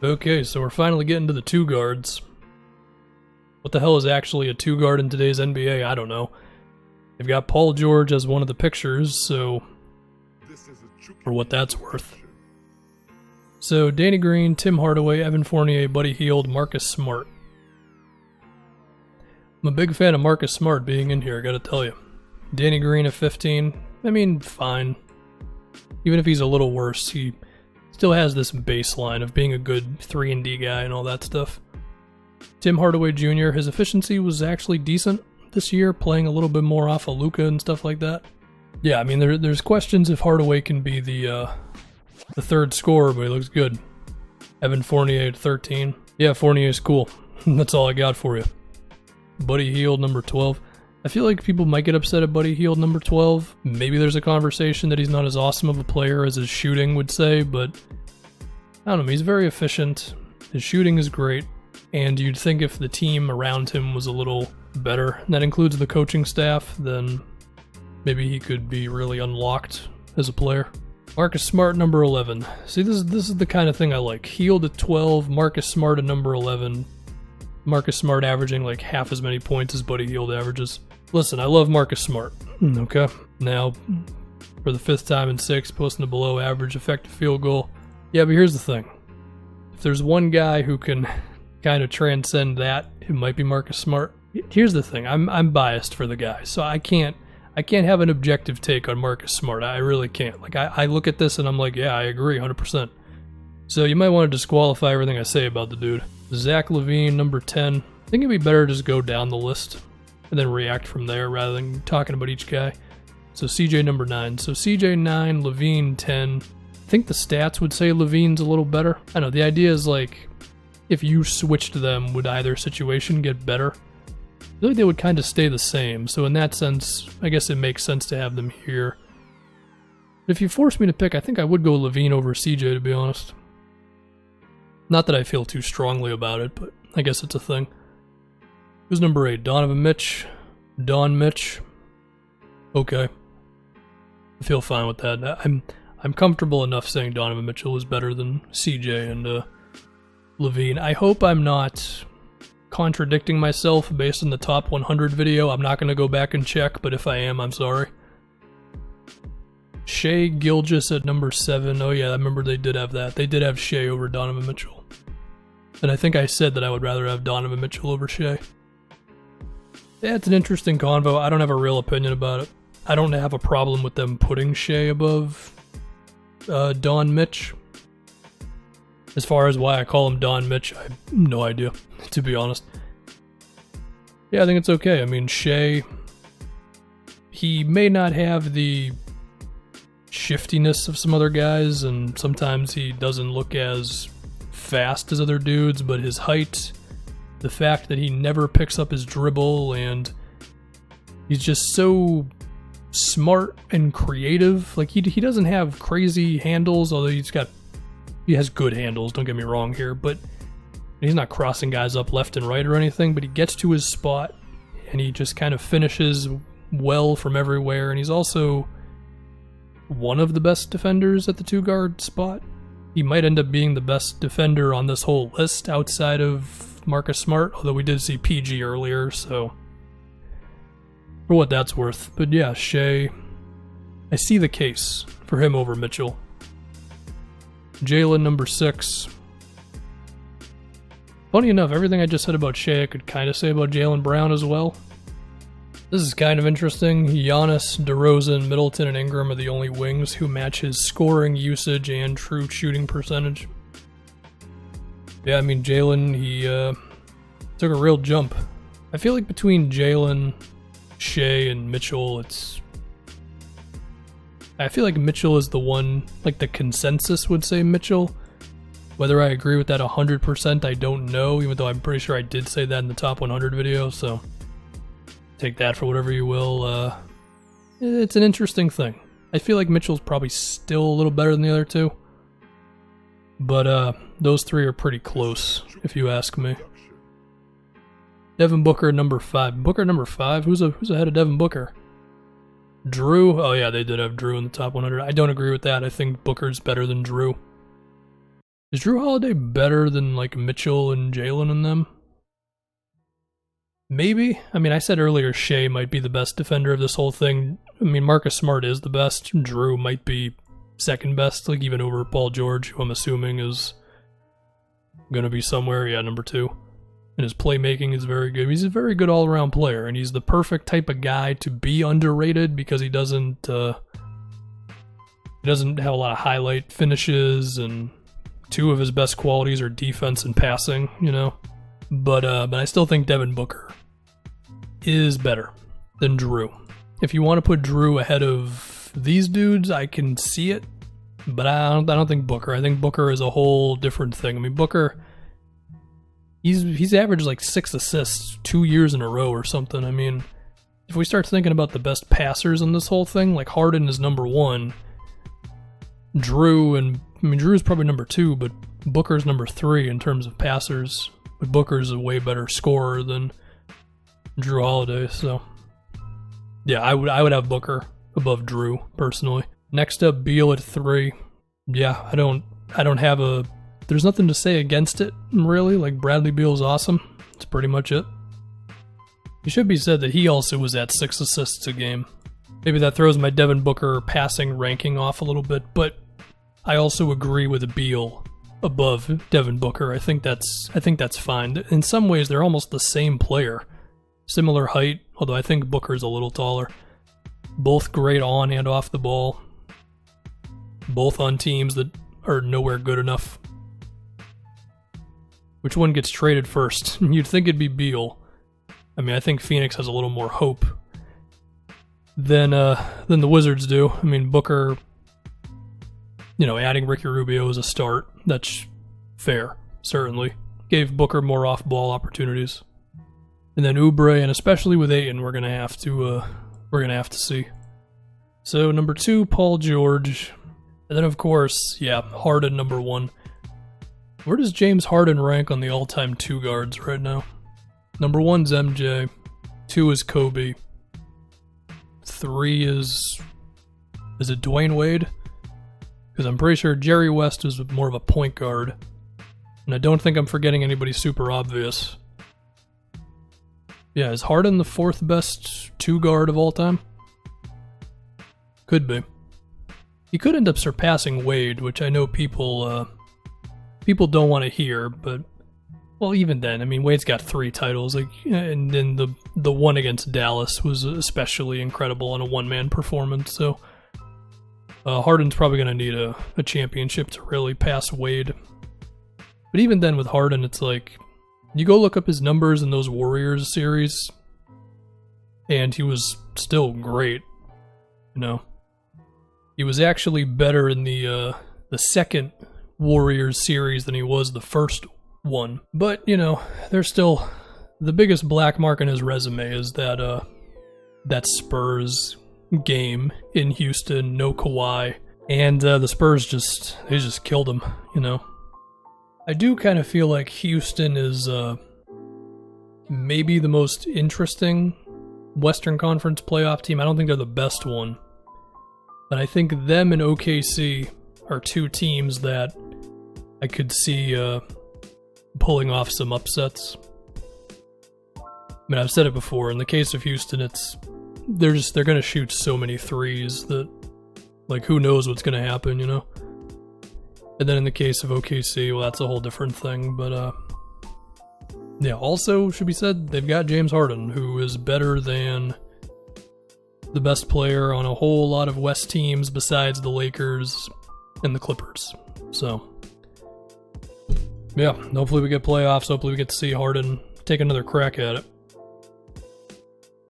Okay, so we're finally getting to the two guards. What the hell is actually a two guard in today's NBA? I don't know. They've got Paul George as one of the pictures, so for what that's worth. So Danny Green, Tim Hardaway, Evan Fournier, Buddy Hield, Marcus Smart. I'm a big fan of Marcus Smart being in here, I gotta tell you. Danny Green at 15, I mean, fine. Even if he's a little worse, he still has this baseline of being a good 3-and-D guy and all that stuff. Tim Hardaway Jr., his efficiency was actually decent this year, playing a little bit more off of Luka and stuff like that. Yeah, I mean, there's questions if Hardaway can be the third scorer, but he looks good. Evan Fournier at 13. Yeah, Fournier's cool. That's all I got for you. Buddy Hield, number 12. I feel like people might get upset at Buddy Hield, number 12. Maybe there's a conversation that he's not as awesome of a player as his shooting would say, but I don't know, he's very efficient. His shooting is great, and you'd think if the team around him was a little better, and that includes the coaching staff, then maybe he could be really unlocked as a player. Marcus Smart, number 11. See, this is the kind of thing I like. Hield at 12, Marcus Smart at number 11. Marcus Smart averaging like half as many points as Buddy Hield averages. Listen, I love Marcus Smart. Okay. Now, for the 5th time in 6, posting a below average effective field goal. Yeah, but here's the thing. If there's one guy who can kind of transcend that, it might be Marcus Smart. Here's the thing. I'm biased for the guy, so I can't have an objective take on Marcus Smart. I really can't. Like, I look at this and I'm like, yeah, I agree 100%. So you might want to disqualify everything I say about the dude. Zach LaVine, number 10. I think it'd be better to just go down the list and then react from there rather than talking about each guy. So CJ, number 9. So CJ 9, LaVine 10. I think the stats would say LaVine's a little better. I know, the idea is like, if you switched them, would either situation get better? I feel like they would kind of stay the same, so in that sense, I guess it makes sense to have them here. But if you force me to pick, I think I would go LaVine over CJ, to be honest. Not that I feel too strongly about it, but I guess it's a thing. Who's number 8? Donovan Mitch. Don Mitch. Okay. I feel fine with that. I'm comfortable enough saying Donovan Mitchell is better than CJ and LaVine. I hope I'm not contradicting myself based on the top 100 video. I'm not going to go back and check, but if I am, I'm sorry. Shea Gilgeous at number 7. Oh yeah, I remember they did have that. They did have Shea over Donovan Mitchell. And I think I said that I would rather have Donovan Mitchell over Shea. Yeah, it's an interesting convo. I don't have a real opinion about it. I don't have a problem with them putting Shea above Don Mitch. As far as why I call him Don Mitch, I have no idea, to be honest. Yeah, I think it's okay. I mean, Shea, he may not have the shiftiness of some other guys, and sometimes he doesn't look as fast as other dudes, but his height, the fact that he never picks up his dribble, and he's just so smart and creative. Like, he doesn't have crazy handles, although he has good handles, don't get me wrong here, but he's not crossing guys up left and right or anything, but he gets to his spot, and he just kind of finishes well from everywhere, and he's also one of the best defenders at the two-guard spot. He might end up being the best defender on this whole list outside of Marcus Smart, although we did see PG earlier, so for what that's worth. But yeah, Shea, I see the case for him over Mitchell. Jalen, number 6. Funny enough, everything I just said about Shea, I could kind of say about Jaylen Brown as well. This is kind of interesting. Giannis, DeRozan, Middleton, and Ingram are the only wings who match his scoring usage and true shooting percentage. Yeah, I mean, Jalen, he took a real jump. I feel like between Jalen, Shea, and Mitchell, I feel like Mitchell is the one, like the consensus would say Mitchell. Whether I agree with that 100%, I don't know, even though I'm pretty sure I did say that in the top 100 video, so take that for whatever you will. It's an interesting thing. I feel like Mitchell's probably still a little better than the other two, but those three are pretty close, if you ask me. Devin Booker, number 5. Booker, number 5? Who's ahead of Devin Booker? Drew? Oh yeah, they did have Drew in the top 100. I don't agree with that. I think Booker's better than Drew. Is Drew Holiday better than like Mitchell and Jalen and them? Maybe. I mean, I said earlier Shea might be the best defender of this whole thing. I mean, Marcus Smart is the best. Drew might be second best, like even over Paul George, who I'm assuming is going to be somewhere, number 2. And his playmaking is very good. He's a very good all-around player, and he's the perfect type of guy to be underrated because he doesn't have a lot of highlight finishes, and 2 of his best qualities are defense and passing, But I still think Devin Booker is better than Drew. If you want to put Drew ahead of these dudes, I can see it, but I don't think Booker. I think Booker is a whole different thing. I mean, Booker, he's averaged like 6 assists 2 years in a row or something. I mean, if we start thinking about the best passers in this whole thing, like Harden is number 1, Drew's probably number 2, but Booker's number 3 in terms of passers. But Booker's a way better scorer than Drew Holiday, so yeah, I would have Booker above Drew personally. Next up, Beal at 3. Yeah, I don't have there's nothing to say against it really. Like, Bradley Beal's awesome. That's pretty much it. It should be said that he also was at 6 assists a game. Maybe that throws my Devin Booker passing ranking off a little bit, but I also agree with Beal above Devin Booker. I think that's fine. In some ways, they're almost the same player. Similar height, although I think Booker's a little taller. Both great on and off the ball. Both on teams that are nowhere good enough. Which one gets traded first? You'd think it'd be Beal. I mean, I think Phoenix has a little more hope than the Wizards do. I mean, Booker, adding Ricky Rubio is a start. That's fair, certainly. Gave Booker more off-ball opportunities. And then Oubre, and especially with Ayton, we're gonna have to see. So number 2, Paul George, and then of course, Harden number 1. Where does James Harden rank on the all-time 2 guards right now? Number 1's MJ, 2 is Kobe, 3 is it Dwayne Wade? Because I'm pretty sure Jerry West is more of a point guard, and I don't think I'm forgetting anybody super obvious. Yeah, is Harden the 4th best 2 guard of all time? Could be. He could end up surpassing Wade, which I know people don't want to hear, but well, even then, I mean, Wade's got 3 titles, and then the one against Dallas was especially incredible on a one-man performance. So Harden's probably going to need a championship to really pass Wade. But even then, with Harden, it's like, you go look up his numbers in those Warriors series, and he was still great. He was actually better in the second Warriors series than he was the first one. But there's still the biggest black mark on his resume is that Spurs game in Houston, no Kawhi, and the Spurs just killed him. I do kind of feel like Houston is maybe the most interesting Western Conference playoff team. I don't think they're the best one, but I think them and OKC are 2 teams that I could see pulling off some upsets. I mean, I've said it before. In the case of Houston, they're going to shoot so many threes that, like, who knows what's going to happen, And then in the case of OKC, well, that's a whole different thing. But also should be said, they've got James Harden, who is better than the best player on a whole lot of West teams besides the Lakers and the Clippers. So, yeah, hopefully we get playoffs. Hopefully we get to see Harden take another crack at it.